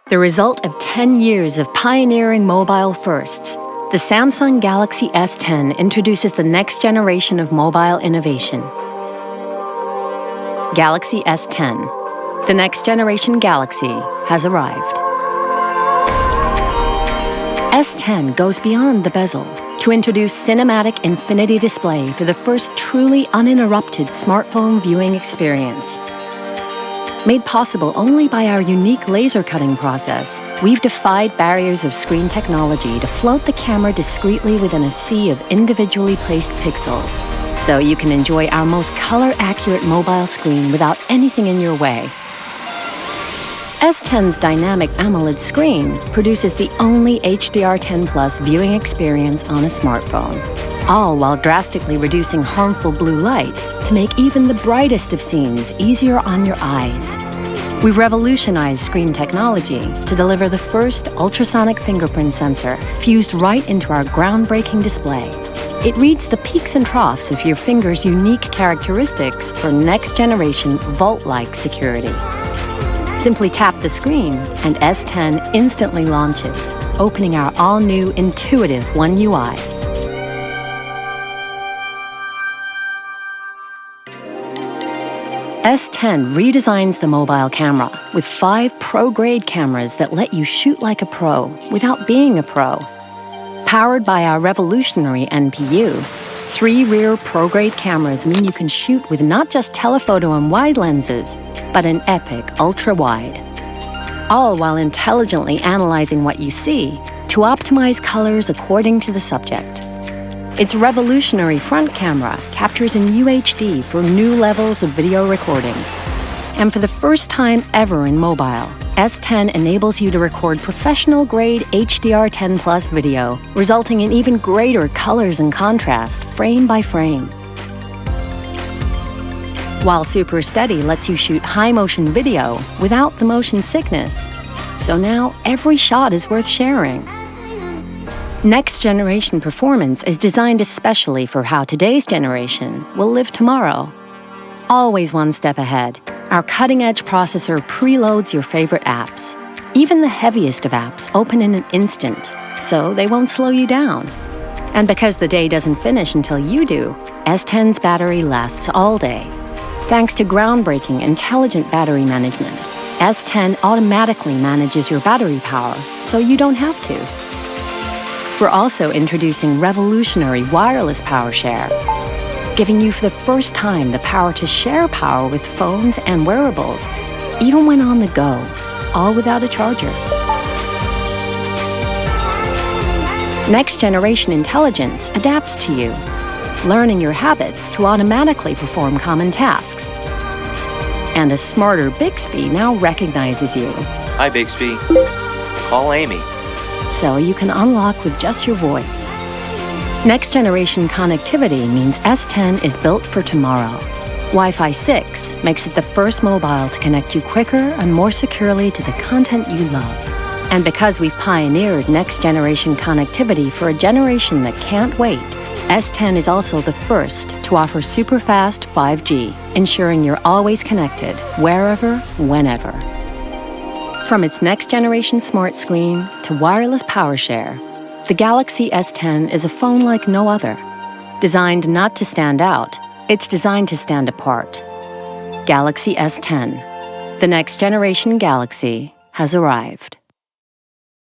The result of 10 years of pioneering mobile firsts, the Samsung Galaxy S10 introduces the next generation of mobile innovation. Galaxy S10. The next generation Galaxy has arrived. S10 goes beyond the bezel to introduce cinematic infinity display for the first truly uninterrupted smartphone viewing experience. Made possible only by our unique laser cutting process, we've defied barriers of screen technology to float the camera discreetly within a sea of individually placed pixels, so you can enjoy our most color-accurate mobile screen without anything in your way. S10's dynamic AMOLED screen produces the only HDR10+ viewing experience on a smartphone, all while drastically reducing harmful blue light to make even the brightest of scenes easier on your eyes. We've revolutionized screen technology to deliver the first ultrasonic fingerprint sensor fused right into our groundbreaking display. It reads the peaks and troughs of your finger's unique characteristics for next-generation vault-like security. Simply tap the screen, and S10 instantly launches, opening our all-new intuitive One UI. S10 redesigns the mobile camera with 5 pro-grade cameras that let you shoot like a pro without being a pro. Powered by our revolutionary NPU, 3 rear pro-grade cameras mean you can shoot with not just telephoto and wide lenses, but an epic ultra-wide. All while intelligently analyzing what you see to optimize colors according to the subject. Its revolutionary front camera captures in UHD for new levels of video recording. And for the first time ever in mobile, S10 enables you to record professional-grade HDR10+ video, resulting in even greater colors and contrast, frame by frame. While Super Steady lets you shoot high-motion video without the motion sickness. So now every shot is worth sharing. Next-generation performance is designed especially for how today's generation will live tomorrow. Always one step ahead, our cutting-edge processor preloads your favorite apps. Even the heaviest of apps open in an instant, so they won't slow you down. And because the day doesn't finish until you do, S10's battery lasts all day. Thanks to groundbreaking intelligent battery management, S10 automatically manages your battery power, so you don't have to. We're also introducing revolutionary wireless power share, giving you for the first time the power to share power with phones and wearables, even when on the go, all without a charger. Next-generation intelligence adapts to you, learning your habits to automatically perform common tasks. And a smarter Bixby now recognizes you. Hi, Bixby. Call Amy. So you can unlock with just your voice. Next-generation connectivity means S10 is built for tomorrow. Wi-Fi 6 makes it the first mobile to connect you quicker and more securely to the content you love. And because we've pioneered next-generation connectivity for a generation that can't wait, S10 is also the first to offer super-fast 5G, ensuring you're always connected, wherever, whenever. From its next-generation smart screen to wireless power share, the Galaxy S10 is a phone like no other. Designed not to stand out, it's designed to stand apart. Galaxy S10. The next-generation Galaxy has arrived.